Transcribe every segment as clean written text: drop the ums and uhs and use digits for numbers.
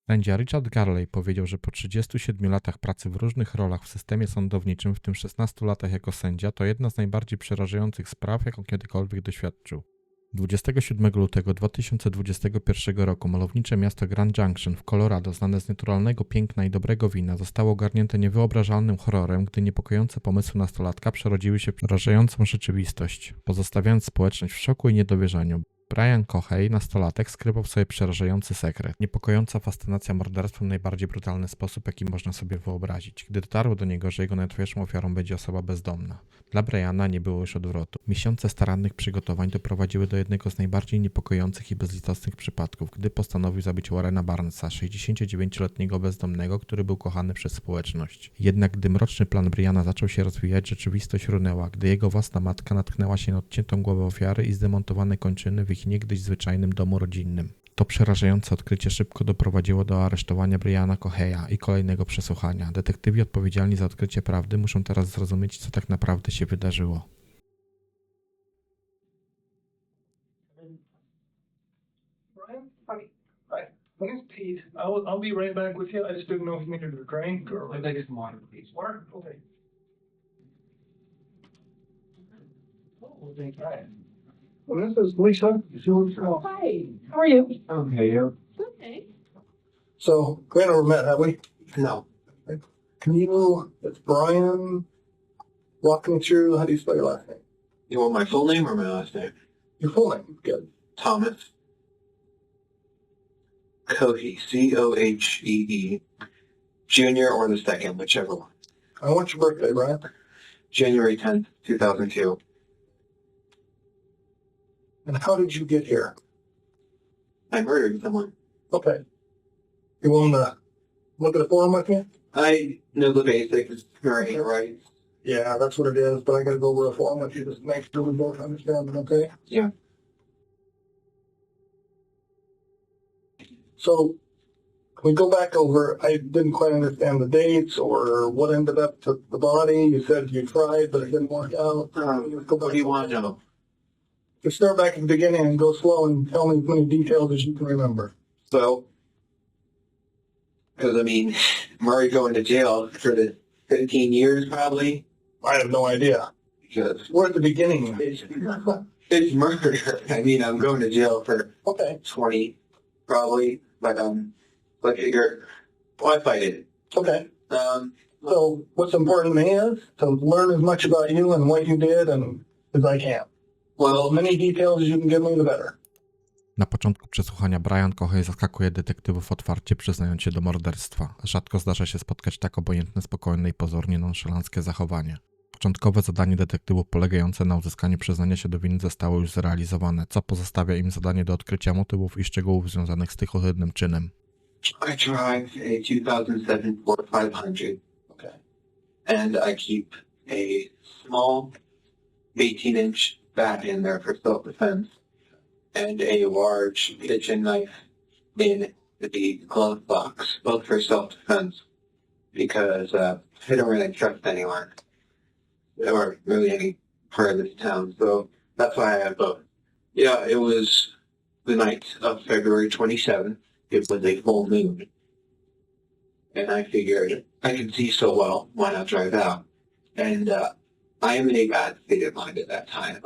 Sędzia Richard Garley powiedział, że po 37 latach pracy w różnych rolach w systemie sądowniczym, w tym 16 latach jako sędzia, to jedna z najbardziej przerażających spraw, jaką kiedykolwiek doświadczył. 27 lutego 2021 roku malownicze miasto Grand Junction w Colorado, znane z naturalnego piękna i dobrego wina, zostało ogarnięte niewyobrażalnym horrorem, gdy niepokojące pomysły nastolatka przerodziły się w przerażającą rzeczywistość, pozostawiając społeczność w szoku i niedowierzaniu. Brian Coheya, nastolatek, skrywał w sobie przerażający sekret. Niepokojąca fascynacja morderstwem w najbardziej brutalny sposób, jaki można sobie wyobrazić, gdy dotarło do niego, że jego najłatwiejszą ofiarą będzie osoba bezdomna. Dla Briana nie było już odwrotu. Miesiące starannych przygotowań doprowadziły do jednego z najbardziej niepokojących i bezlitosnych przypadków, gdy postanowił zabić Warrena Barnesa, 69-letniego bezdomnego, który był kochany przez społeczność. Jednak gdy mroczny plan Briana zaczął się rozwijać, rzeczywistość runęła, gdy jego własna matka natknęła się na odciętą głowę ofiary i zdemontowane kończyny w ich niegdyś zwyczajnym domu rodzinnym. To przerażające odkrycie szybko doprowadziło do aresztowania Briana Coheya i kolejnego przesłuchania. Detektywi odpowiedzialni za odkrycie prawdy muszą teraz zrozumieć, co tak naprawdę się wydarzyło. Brian? Hi. My name's Pete. I'll be right back with you. I just didn't know if you needed a drink or... I'd like some water, please. Water? Okay. Oh, thank you. Right. Well, this is Lisa. Hi, how are you? Okay, yeah. Okay. So, we never met, have we? No. Can you, it's Brian, walk me through, how do you spell your last name? You want my full name or my last name? Your full name, good. Thomas Cohey, C-O-H-E-E, Junior or the second, whichever one. And what's your birthday, Brian? January 10th, 2002. And how did you get here? I murdered someone. Okay. You want to look at the form with me? I know the basics, right? Yeah, that's what it is, but I gotta go over a form with you just to make sure we both understand it, okay? Yeah. So, we go back over, I didn't quite understand the dates or what ended up to the body. You said you tried, but it didn't work out. What do you want to know? Just start back at the beginning and go slow and tell me as many details as you can remember. So, because I mean, Murray going to jail for the 15 years probably. I have no idea. Because We're at the beginning. it's murder. I mean, I'm going to jail for Okay, 20 probably, but I figure, why fight it? okay. So what's important to me is to learn as much about you and what you did and as I can. Well, As many details as you can give me, the better. Na początku przesłuchania Brian Coheya zaskakuje detektywów otwarcie, przyznając się do morderstwa. Rzadko zdarza się spotkać tak obojętne, spokojne i pozornie nonszalanckie zachowanie. Początkowe zadanie detektywów polegające na uzyskaniu przyznania się do winy zostało już zrealizowane, co pozostawia im zadanie do odkrycia motywów i szczegółów związanych z tych ohydnym czynem. I drive a 2007 Ford 500. Okay. And I keep a small 18-inch bat in there for self-defense and a large kitchen knife in the glove box, both for self-defense, because I don't really trust anyone or really any part of this town, so that's why I have both. Yeah, it was the night of February 27th. It was a full moon, and I figured I can see so well, why not drive out? And I am in a bad state of mind at that time.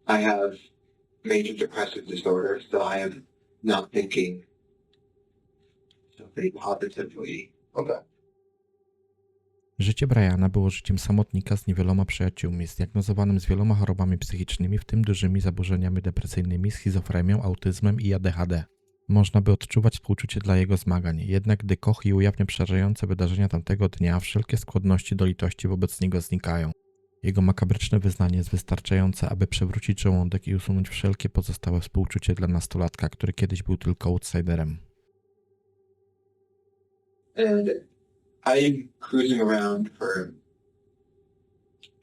I have major depressive disorder, so I am not thinking so very positively. Okay. Życie Briana było życiem samotnika z niewieloma przyjaciółmi, zdiagnozowanym z wieloma chorobami psychicznymi, w tym dużymi zaburzeniami depresyjnymi, schizofrenią, autyzmem i ADHD. Można by odczuwać współczucie dla jego zmagań, jednak gdy Coheya ujawnia przerażające wydarzenia tamtego dnia, wszelkie skłonności do litości wobec niego znikają. Jego makabryczne wyznanie jest wystarczające, aby przewrócić żołądek i usunąć wszelkie pozostałe współczucie dla nastolatka, który kiedyś był tylko outsiderem. And I'm cruising around for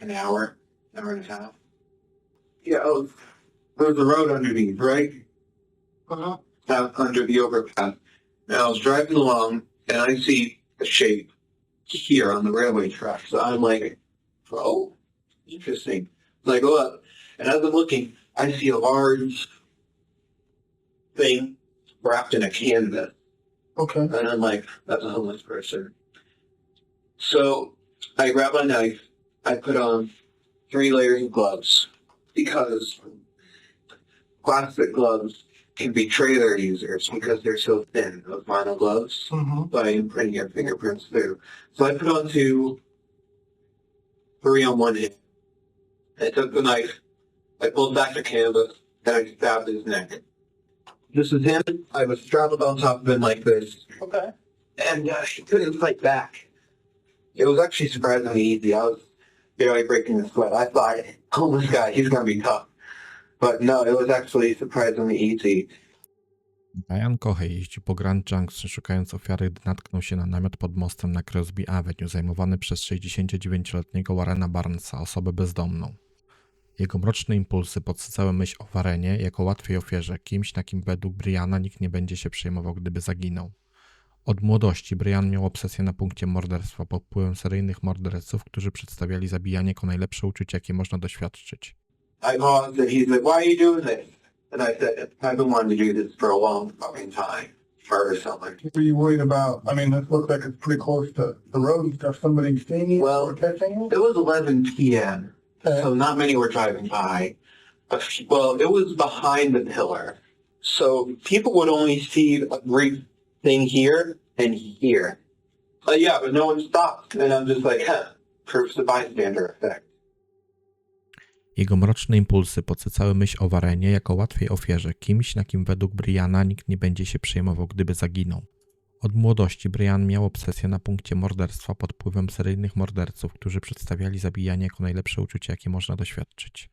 an hour and a half. Yeah, there's a road underneath, right? Uh-huh. Out under the overpass. And I was driving along, and I see a shape here on the railway tracks. So I'm like, oh, interesting. So I go up, and as I'm looking, I see a large thing wrapped in a canvas. Okay. And I'm like, that's a homeless person. So I grab a knife, I put on 3 layers of gloves, because plastic gloves can betray their users because they're so thin, those vinyl gloves, by imprinting your fingerprints through. So I put on 3 on one hand. I took the knife, I pulled back the canvas, and I stabbed his neck. This is him. I was strapped on top of him like this. Okay. And he couldn't fight back. It was actually surprisingly easy. I was barely breaking the sweat. I thought, oh, this guy, he's going to be tough. But no, it was actually surprisingly easy. Brian Cohey jeździł po Grand Junction szukając ofiary, gdy natknął się na namiot pod mostem na Crosby Avenue zajmowany przez 69-letniego Warrena Barnesa, osobę bezdomną. Jego mroczne impulsy podsycały myśl o Warrenie jako łatwej ofierze, kimś, na kim według Briana nikt nie będzie się przejmował, gdyby zaginął. Od młodości Brian miał obsesję na punkcie morderstwa pod wpływem seryjnych morderców, którzy przedstawiali zabijanie jako najlepsze uczucie, jakie można doświadczyć. I paused and he's like, why are you doing this? And I said, I've been wanting to do this for a long fucking time. Murder someone. What are you worried about? I mean, this looks like it's pretty close to the road and stuff. Somebody seeing you or catching you? It was 11 p.m., so not many were driving by. Well, it was behind the pillar. So people would only see a brief thing here and here. Yeah, but no one stopped. And I'm just like, proves the bystander effect. Jego mroczne impulsy podsycały myśl o Warrenie jako łatwej ofierze, kimś, na kim według Briana nikt nie będzie się przejmował, gdyby zaginął. Od młodości Brian miał obsesję na punkcie morderstwa pod wpływem seryjnych morderców, którzy przedstawiali zabijanie jako najlepsze uczucie, jakie można doświadczyć.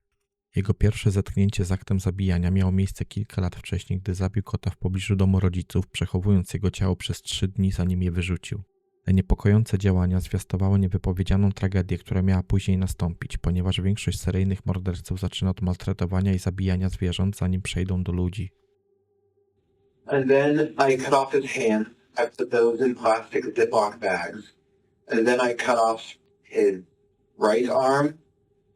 Jego pierwsze zetknięcie z aktem zabijania miało miejsce kilka lat wcześniej, gdy zabił kota w pobliżu domu rodziców, przechowując jego ciało przez 3 dni, zanim je wyrzucił. Te niepokojące działania zwiastowały niewypowiedzianą tragedię, która miała później nastąpić, ponieważ większość seryjnych morderców zaczyna od maltretowania i zabijania zwierząt, zanim przejdą do ludzi. And then I cut off his hand. I put those in plastic Ziploc bags. And then I cut off his right arm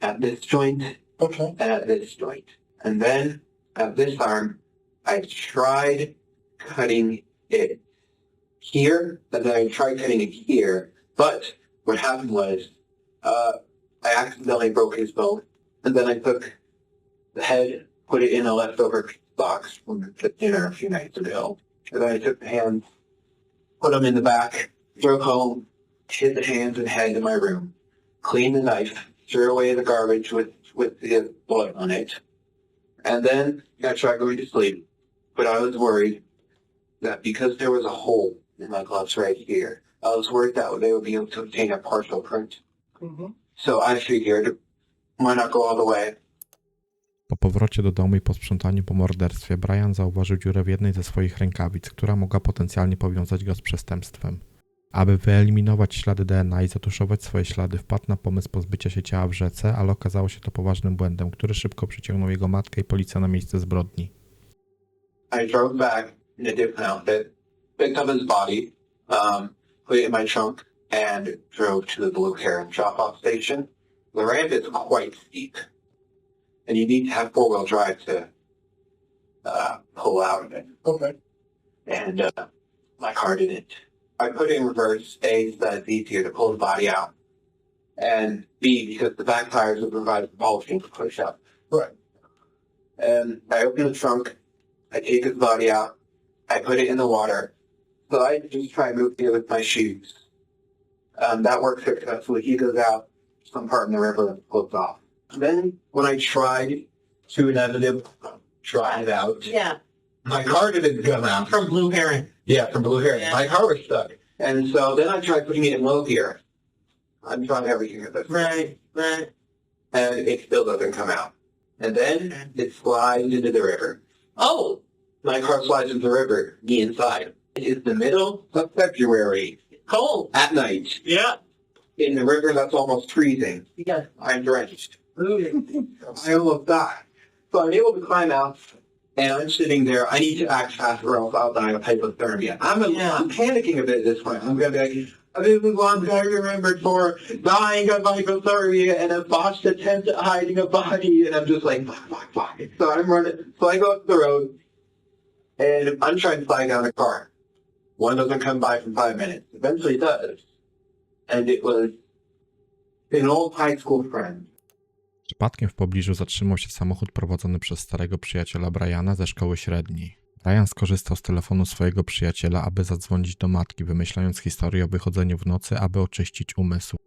at this joint and at this joint. And then at this arm, I tried cutting it here, and then I tried cutting it here. But what happened was I accidentally broke his bone. And then I took the head, put it in a leftover box from the dinner a few nights ago. And then I took the hands, put them in the back, drove home, hid the hands and head in my room, cleaned the knife, threw away the garbage with the blood on it. And then I tried going to sleep. But I was worried that because there was a hole in my gloves right here, I was worried that they would be able to obtain a partial print. So I figured, why not go all the way? Po powrocie do domu i posprzątaniu po morderstwie, Brian zauważył dziurę w jednej ze swoich rękawic, która mogła potencjalnie powiązać go z przestępstwem. Aby wyeliminować ślady DNA i zatuszować swoje ślady, wpadł na pomysł pozbycia się ciała w rzece, ale okazało się to poważnym błędem, który szybko przyciągnął jego matkę i policję na miejsce zbrodni. I drove back in a different outfit, picked up his body, put it in my trunk, and drove to the Blue Heron drop-off station. The ramp is quite steep, and you need to have 4-wheel drive to pull out of it. Okay. And my car didn't. I put it in reverse, A, so that it's easier to pull the body out, and B, because the back tires would provide propulsion to push up. Right. And I open the trunk, I take his body out, I put it in the water, so I just try moving it with my shoes. That works successfully. He goes out, some part in the river and floats off. Then, when I tried to inevitably try it out, my car didn't come out. From Blue Heron. Yeah, from Blue Heron. Yeah. My car was stuck. And so then I tried putting it in low gear. I'm trying everything at this. Right. And it still doesn't come out. And then it slides into the river. Oh, My car slides into the river, me inside. It's the middle of February, cold. at night. Yeah. In the river that's almost freezing. Yeah. I'm drenched. I almost died. So I'm able to climb out, and I'm sitting there. I need to act fast or else I'll die of hypothermia. I'm panicking a bit at this point. I'm going to be like, this is one I remembered for dying of hypothermia and a botched attempt at hiding a body. And I'm just like, fuck. So I'm running. So I go up the road, and I'm trying to flag down a car. One doesn't come by for 5 minutes. Eventually does. And it was an old high school friend. Przypadkiem w pobliżu zatrzymał się samochód prowadzony przez starego przyjaciela Briana ze szkoły średniej. Brian skorzystał z telefonu swojego przyjaciela, aby zadzwonić do matki, wymyślając historię o wychodzeniu w nocy, aby oczyścić umysł.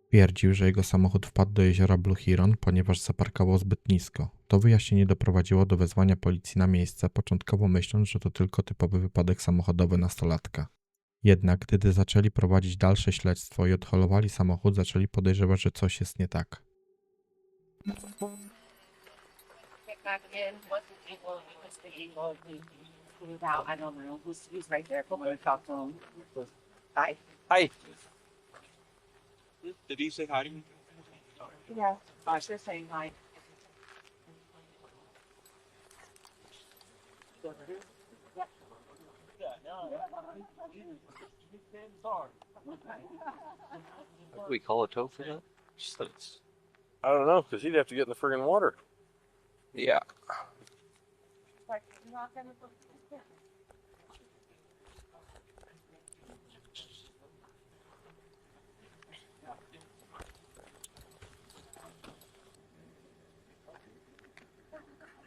Twierdził, że jego samochód wpadł do jeziora Blue Heron, ponieważ zaparkował zbyt nisko. To wyjaśnienie doprowadziło do wezwania policji na miejsce, początkowo myśląc, że to tylko typowy wypadek samochodowy nastolatka. Jednak, gdy zaczęli prowadzić dalsze śledztwo i odholowali samochód, zaczęli podejrzewać, że coś jest nie tak. I don't know. He's right there. Come on, talk to him. Hi. Hi. Did he say hi to you? Yeah. I was just saying hi. Do we call a tow for that? Just that it's... I don't know, because he'd have to get in the friggin' water. Yeah. Like, knock on the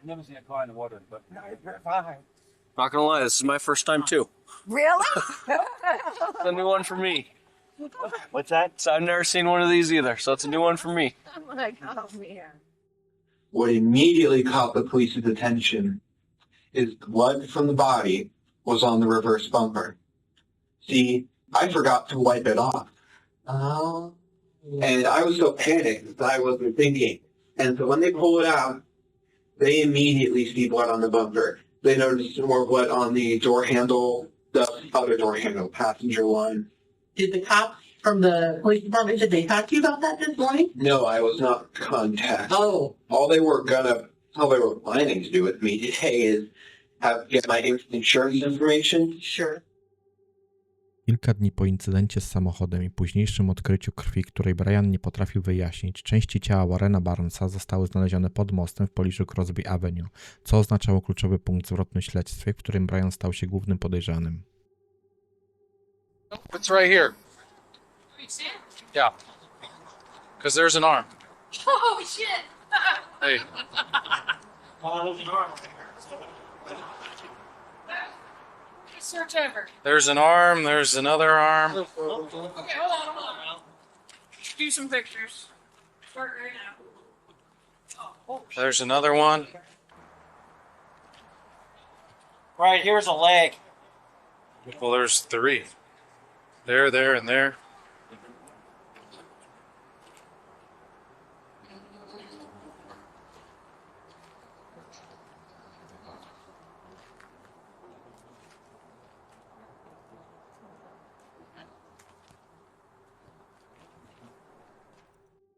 Never seen a car in the water, but Not gonna lie, this is my first time too. Really? It's a new one for me. what's that? So I've never seen one of these either, so it's a new one for me. I'm like, oh man. What immediately caught the police's attention is blood from the body was on the reverse bumper. See, I forgot to wipe it off. Oh. And I was so panicked that I wasn't thinking. And so when they pull it out, they immediately see blood on the bumper. They notice more blood on the door handle, the other door handle, passenger one. Did the cops from the police department, did they talk to you about that this morning? No, I was not contacted. Oh, All they were planning to do with me today is get my insurance information. sure. Kilka dni po incydencie z samochodem i późniejszym odkryciu krwi, której Brian nie potrafił wyjaśnić, części ciała Warrena Barnesa zostały znalezione pod mostem w pobliżu Crosby Avenue, co oznaczało kluczowy punkt zwrotny w śledztwie, w którym Brian stał się głównym podejrzanym. It's right here. Yeah. Because there's an arm. Oh shit. Hey. Search over. There's an arm. There's another arm. Okay, hold on. Do some pictures. Start right now. There's another one. Right, here's a leg. Well, there's three. There, and there.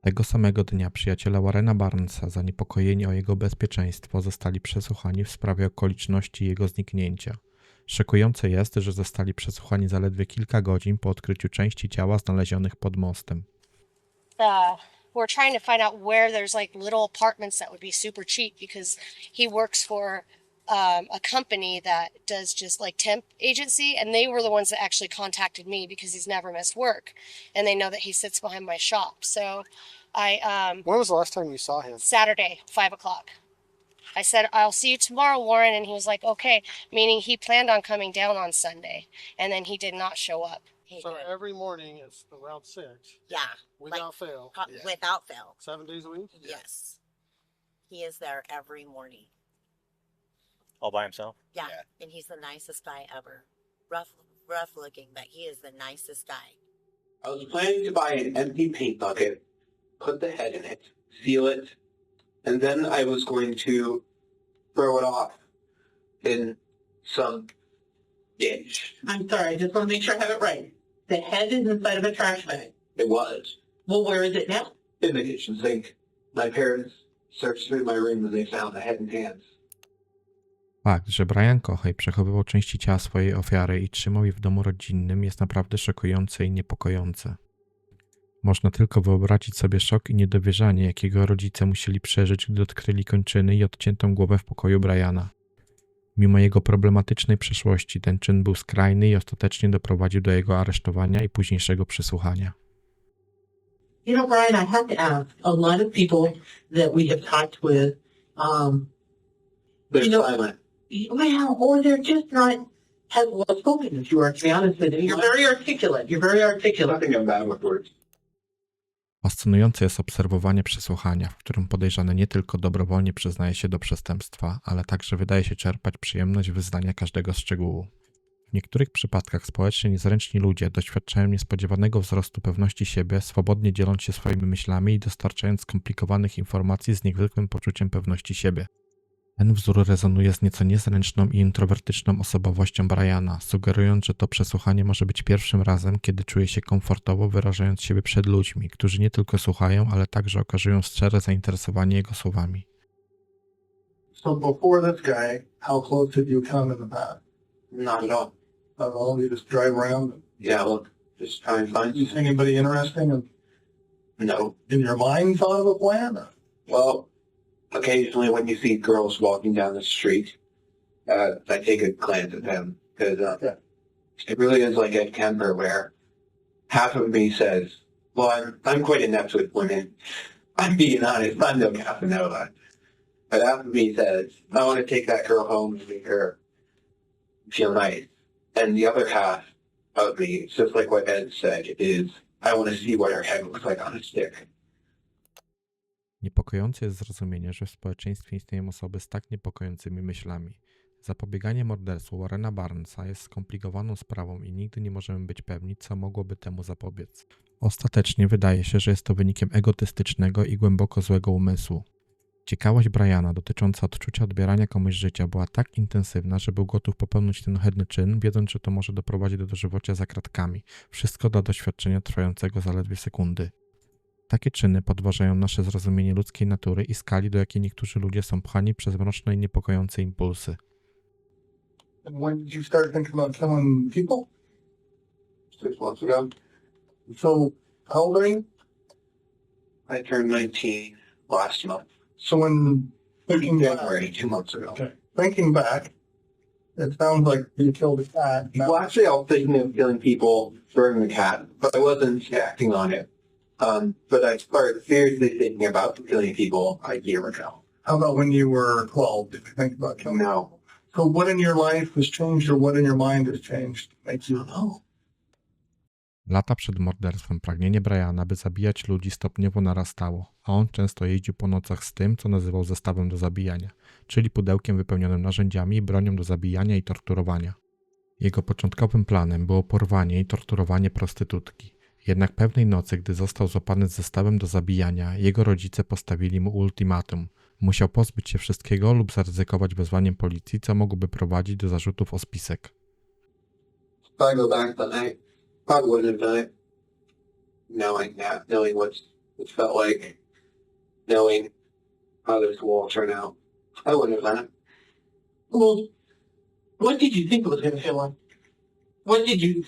Tego samego dnia przyjaciele Warrena Barnesa, zaniepokojeni o jego bezpieczeństwo, zostali przesłuchani w sprawie okoliczności jego zniknięcia. Szokujące jest, że zostali przesłuchani zaledwie kilka godzin po odkryciu części ciała znalezionych pod mostem. We're trying to find out where there's like little apartments that would be super cheap because he works for a company that does just like temp agency, and they were the ones that actually contacted me because he's never missed work and they know that he sits behind my shop. So When was the last time you saw him? Saturday, 5 o'clock. I said, I'll see you tomorrow, Warren. And he was like, okay, meaning he planned on coming down on Sunday, and then he did not show up. So every morning it's around 6. Yeah. Without fail. Without fail. 7 days a week? Yes. He is there every morning. All by himself? Yeah. And he's the nicest guy ever. Rough looking, but he is the nicest guy. I was planning to buy an empty paint bucket, put the head in it, seal it, and then I was going to throw it off in some ditch. I'm sorry, I just want to make sure I have it right. The head is inside of a trash bag. It was Well, where is it now? in the kitchen sink. My parents searched through my room and they found the head and hands. Fakt, że Brian Cohey przechowywał części ciała swojej ofiary i trzymał je w domu rodzinnym, jest naprawdę szokujące i niepokojące. Można tylko wyobrazić sobie szok i niedowierzanie, jakiego rodzice musieli przeżyć, gdy odkryli kończyny i odciętą głowę w pokoju Briana. Mimo jego problematycznej przeszłości ten czyn był skrajny i ostatecznie doprowadził do jego aresztowania i późniejszego przesłuchania. You know, Brian, I have to ask, a lot of people that we have talked with, They're You know- silent. well, or they're just not as well spoken as you are, to be honest with you. You're very articulate. You're very articulate. Nothing I'm bad with words. Fascynujące jest obserwowanie przesłuchania, w którym podejrzany nie tylko dobrowolnie przyznaje się do przestępstwa, ale także wydaje się czerpać przyjemność wyznania każdego szczegółu. W niektórych przypadkach społecznie niezręczni ludzie doświadczają niespodziewanego wzrostu pewności siebie, swobodnie dzieląc się swoimi myślami i dostarczając skomplikowanych informacji z niezwykłym poczuciem pewności siebie. Ten wzór rezonuje z nieco niezręczną i introwertyczną osobowością Briana, sugerując, że to przesłuchanie może być pierwszym razem, kiedy czuje się komfortowo wyrażając siebie przed ludźmi, którzy nie tylko słuchają, ale także okazują szczere zainteresowanie jego słowami. So before this guy, how close did you come in the past? Not at all. Not at all? You just drive around? Yeah, look, just try and find You see anybody interesting and No. in your mind thought of a plan? Well, occasionally when you see girls walking down the street, I take a glance at them because it really is like Ed Kemper, where half of me says, well, I'm quite inept with women. I'm being honest, I'm no Casanova. But half of me says, I want to take that girl home and make her feel nice. And the other half of me, it's just like what Ed said, is I want to see what her head looks like on a stick. Niepokojące jest zrozumienie, że w społeczeństwie istnieją osoby z tak niepokojącymi myślami. Zapobieganie morderstwu Warrena Barnesa jest skomplikowaną sprawą i nigdy nie możemy być pewni, co mogłoby temu zapobiec. Ostatecznie wydaje się, że jest to wynikiem egotystycznego i głęboko złego umysłu. Ciekawość Briana dotycząca odczucia odbierania komuś życia była tak intensywna, że był gotów popełnić ten ohydny czyn, wiedząc, że to może doprowadzić do dożywocia za kratkami. Wszystko dla doświadczenia trwającego zaledwie sekundy. Takie czyny podważają nasze zrozumienie ludzkiej natury i skali, do jakiej niektórzy ludzie są pchani przez mroczne i niepokojące impulsy. And when did you start thinking about killing people? 6 months ago, So how old are you? I turned 19 last month. So when thinking back, January, 2 months ago. okay, thinking back, it sounds like you killed a cat. Well, actually, I was thinking of killing people during the cat, but I wasn't acting on it. But I started seriously thinking about killing people a year ago. How about when you were 12? Did you think about killing? No. So what in your life has changed, or what in your mind has changed to make you know? Lata przed morderstwem pragnienie Briana, by zabijać ludzi, stopniowo narastało, a on często jeździł po nocach z tym, co nazywał zestawem do zabijania, czyli pudełkiem wypełnionym narzędziami i bronią do zabijania i torturowania. Jego początkowym planem było porwanie i torturowanie prostytutki. Jednak pewnej nocy, gdy został złapany z zestawem do zabijania, jego rodzice postawili mu ultimatum. Musiał pozbyć się wszystkiego lub zaryzykować wezwaniem policji, co mogłoby prowadzić do zarzutów o spisek. If I go back that night, probably wouldn't have done it. Knowing that, knowing what it felt like, knowing how this will all turn out, I wouldn't have done it. Well, what did you think it was going to feel like? What did you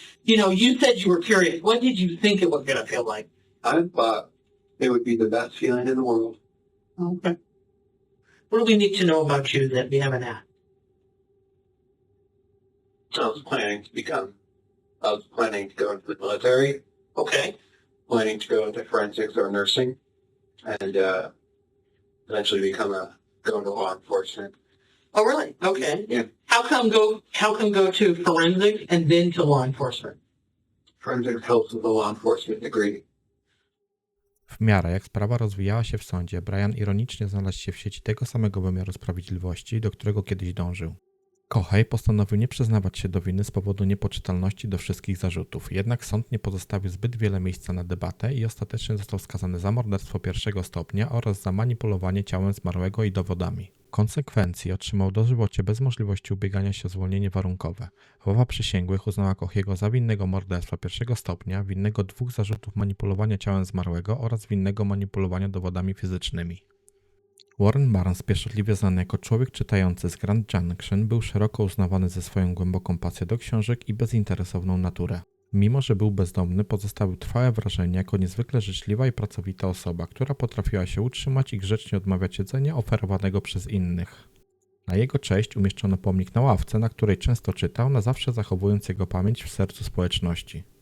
said you were curious. What did you think it was going to feel like? I thought it would be the best feeling in the world. Okay. What do we need to know about you that we haven't asked? I was planning to go into the military. Okay. Planning to go into forensics or nursing, and eventually go into law enforcement. Oh, really? Okay. Yeah. How come go to forensics and then to law enforcement? Forensics helps with a law enforcement degree. W miarę jak sprawa rozwijała się w sądzie, Brian ironicznie znalazł się w sieci tego samego wymiaru sprawiedliwości, do którego kiedyś dążył. Cohey postanowił nie przyznawać się do winy z powodu niepoczytalności do wszystkich zarzutów, jednak sąd nie pozostawił zbyt wiele miejsca na debatę i ostatecznie został skazany za morderstwo pierwszego stopnia oraz za manipulowanie ciałem zmarłego i dowodami. W konsekwencji otrzymał dożywocie bez możliwości ubiegania się o zwolnienie warunkowe. Ława przysięgłych uznała Coheyego za winnego morderstwa pierwszego stopnia, winnego 2 zarzutów manipulowania ciałem zmarłego oraz winnego manipulowania dowodami fizycznymi. Warren Barnes, pieszczotliwie znany jako człowiek czytający z Grand Junction, był szeroko uznawany za swoją głęboką pasję do książek i bezinteresowną naturę. Mimo że był bezdomny, pozostawił trwałe wrażenie jako niezwykle życzliwa i pracowita osoba, która potrafiła się utrzymać i grzecznie odmawiać jedzenia oferowanego przez innych. Na jego cześć umieszczono pomnik na ławce, na której często czytał, na zawsze zachowując jego pamięć w sercu społeczności.